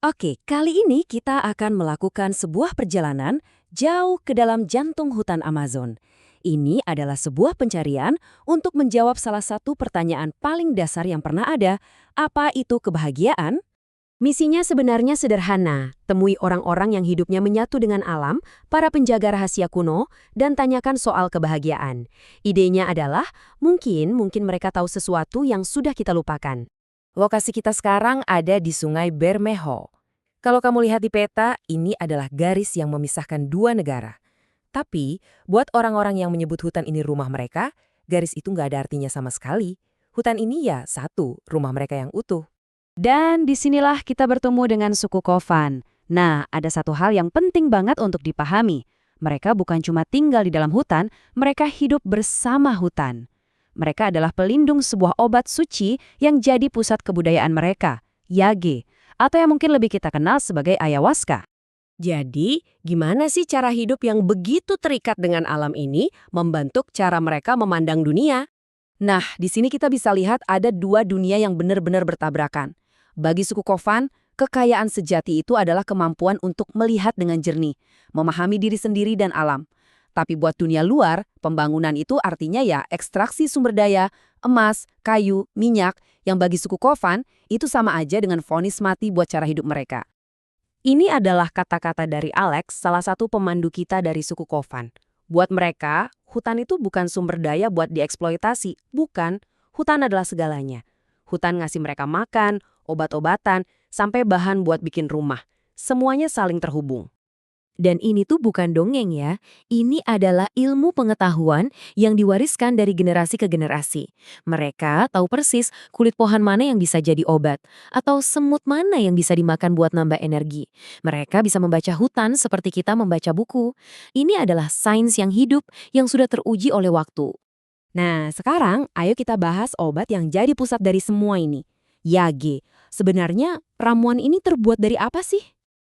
Oke, kali ini kita akan melakukan sebuah perjalanan jauh ke dalam jantung hutan Amazon. Ini adalah sebuah pencarian untuk menjawab salah satu pertanyaan paling dasar yang pernah ada, apa itu kebahagiaan? Misinya sebenarnya sederhana, temui orang-orang yang hidupnya menyatu dengan alam, para penjaga rahasia kuno, dan tanyakan soal kebahagiaan. Idenya adalah, mungkin mereka tahu sesuatu yang sudah kita lupakan. Lokasi kita sekarang ada di Sungai Bermejo. Kalau kamu lihat di peta, ini adalah garis yang memisahkan dua negara. Tapi, buat orang-orang yang menyebut hutan ini rumah mereka, garis itu nggak ada artinya sama sekali. Hutan ini ya satu, rumah mereka yang utuh. Dan disinilah kita bertemu dengan suku Kofan. Nah, ada satu hal yang penting banget untuk dipahami. Mereka bukan cuma tinggal di dalam hutan, mereka hidup bersama hutan. Mereka adalah pelindung sebuah obat suci yang jadi pusat kebudayaan mereka, Yage, atau yang mungkin lebih kita kenal sebagai ayahuasca. Jadi, gimana sih cara hidup yang begitu terikat dengan alam ini membentuk cara mereka memandang dunia? Nah, di sini kita bisa lihat ada dua dunia yang benar-benar bertabrakan. Bagi suku Kofan, kekayaan sejati itu adalah kemampuan untuk melihat dengan jernih, memahami diri sendiri dan alam. Tapi buat dunia luar, pembangunan itu artinya ya ekstraksi sumber daya, emas, kayu, minyak, yang bagi suku Kofan itu sama aja dengan vonis mati buat cara hidup mereka. Ini adalah kata-kata dari Alex, salah satu pemandu kita dari suku Kofan. Buat mereka, hutan itu bukan sumber daya buat dieksploitasi, bukan. Hutan adalah segalanya. Hutan ngasih mereka makan, obat-obatan, sampai bahan buat bikin rumah. Semuanya saling terhubung. Dan ini tuh bukan dongeng ya, ini adalah ilmu pengetahuan yang diwariskan dari generasi ke generasi. Mereka tahu persis kulit pohon mana yang bisa jadi obat, atau semut mana yang bisa dimakan buat nambah energi. Mereka bisa membaca hutan seperti kita membaca buku. Ini adalah sains yang hidup yang sudah teruji oleh waktu. Nah, sekarang ayo kita bahas obat yang jadi pusat dari semua ini. Yage. Sebenarnya ramuan ini terbuat dari apa sih?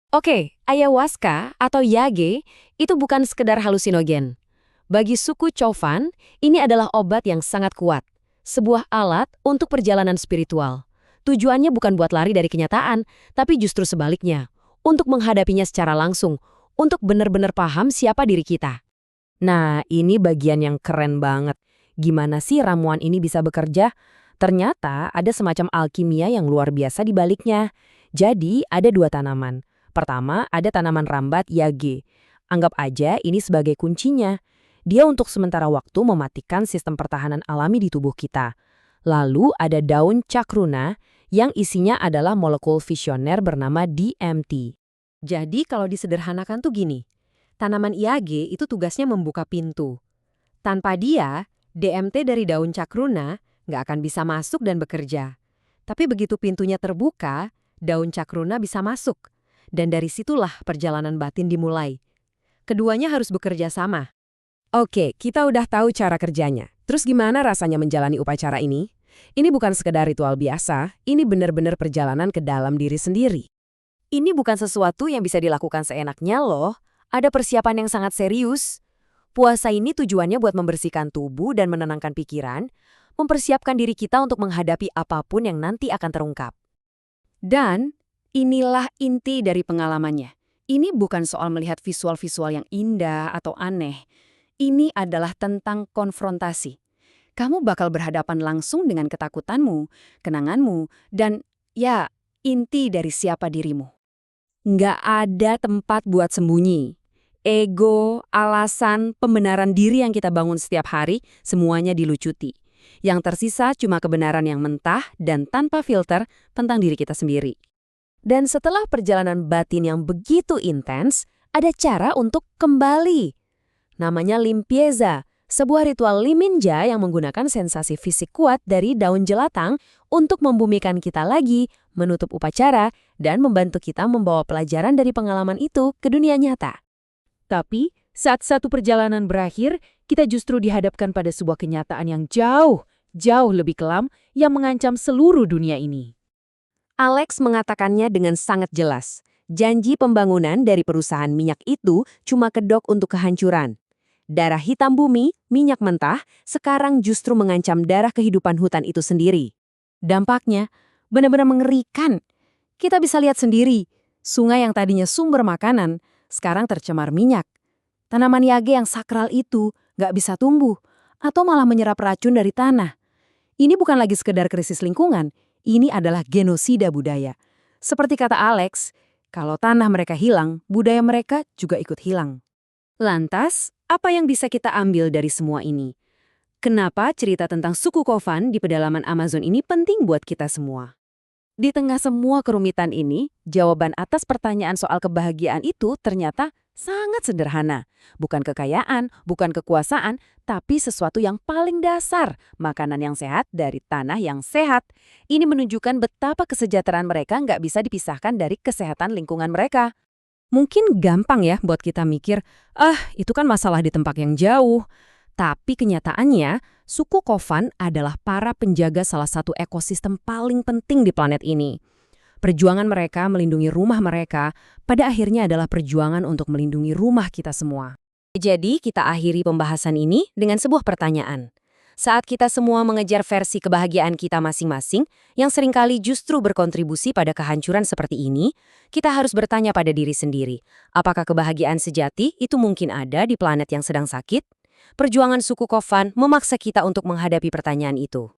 Oke, ayahuasca atau yage itu bukan sekedar halusinogen. Bagi suku Chovan, ini adalah obat yang sangat kuat. Sebuah alat untuk perjalanan spiritual. Tujuannya bukan buat lari dari kenyataan, tapi justru sebaliknya. Untuk menghadapinya secara langsung, untuk benar-benar paham siapa diri kita. Nah, ini bagian yang keren banget. Gimana sih ramuan ini bisa bekerja? Ternyata ada semacam alkimia yang luar biasa di baliknya. Jadi, ada dua tanaman. Pertama, ada tanaman rambat yage. Anggap aja ini sebagai kuncinya. Dia untuk sementara waktu mematikan sistem pertahanan alami di tubuh kita. Lalu ada daun cakruna yang isinya adalah molekul visioner bernama DMT. Jadi kalau disederhanakan tuh gini, tanaman yage itu tugasnya membuka pintu. Tanpa dia, DMT dari daun cakruna nggak akan bisa masuk dan bekerja. Tapi begitu pintunya terbuka, daun cakruna bisa masuk. Dan dari situlah perjalanan batin dimulai. Keduanya harus bekerja sama. Oke, kita udah tahu cara kerjanya. Terus gimana rasanya menjalani upacara ini? Ini bukan sekedar ritual biasa, ini benar-benar perjalanan ke dalam diri sendiri. Ini bukan sesuatu yang bisa dilakukan seenaknya loh. Ada persiapan yang sangat serius. Puasa ini tujuannya buat membersihkan tubuh dan menenangkan pikiran, mempersiapkan diri kita untuk menghadapi apapun yang nanti akan terungkap. Dan inilah inti dari pengalamannya. Ini bukan soal melihat visual-visual yang indah atau aneh. Ini adalah tentang konfrontasi. Kamu bakal berhadapan langsung dengan ketakutanmu, kenanganmu, dan ya, inti dari siapa dirimu. Nggak ada tempat buat sembunyi. Ego, alasan, pembenaran diri yang kita bangun setiap hari, semuanya dilucuti. Yang tersisa cuma kebenaran yang mentah dan tanpa filter tentang diri kita sendiri. Dan setelah perjalanan batin yang begitu intens, ada cara untuk kembali. Namanya limpieza, sebuah ritual liminja yang menggunakan sensasi fisik kuat dari daun jelatang untuk membumikan kita lagi, menutup upacara, dan membantu kita membawa pelajaran dari pengalaman itu ke dunia nyata. Tapi, saat satu perjalanan berakhir, kita justru dihadapkan pada sebuah kenyataan yang jauh lebih kelam yang mengancam seluruh dunia ini. Alex mengatakannya dengan sangat jelas. Janji pembangunan dari perusahaan minyak itu cuma kedok untuk kehancuran. Darah hitam bumi, minyak mentah, sekarang justru mengancam darah kehidupan hutan itu sendiri. Dampaknya benar-benar mengerikan. Kita bisa lihat sendiri, Sungai yang tadinya sumber makanan, sekarang tercemar minyak. Tanaman yage yang sakral itu nggak bisa tumbuh, atau malah menyerap racun dari tanah. Ini bukan lagi sekedar krisis lingkungan, ini adalah genosida budaya. Seperti kata Alex, kalau tanah mereka hilang, budaya mereka juga ikut hilang. Lantas, apa yang bisa kita ambil dari semua ini? Kenapa cerita tentang suku Kovan di pedalaman Amazon ini penting buat kita semua? Di tengah semua kerumitan ini, jawaban atas pertanyaan soal kebahagiaan itu ternyata sangat sederhana. Bukan kekayaan, bukan kekuasaan, tapi sesuatu yang paling dasar, makanan yang sehat dari tanah yang sehat. Ini menunjukkan betapa kesejahteraan mereka nggak bisa dipisahkan dari kesehatan lingkungan mereka. Mungkin gampang ya buat kita mikir, itu kan masalah di tempat yang jauh. Tapi kenyataannya, suku Kovan adalah para penjaga salah satu ekosistem paling penting di planet ini. Perjuangan mereka melindungi rumah mereka, pada akhirnya adalah perjuangan untuk melindungi rumah kita semua. Jadi, kita akhiri pembahasan ini dengan sebuah pertanyaan. Saat kita semua mengejar versi kebahagiaan kita masing-masing, yang seringkali justru berkontribusi pada kehancuran seperti ini, kita harus bertanya pada diri sendiri, apakah kebahagiaan sejati itu mungkin ada di planet yang sedang sakit? Perjuangan suku Kovan memaksa kita untuk menghadapi pertanyaan itu.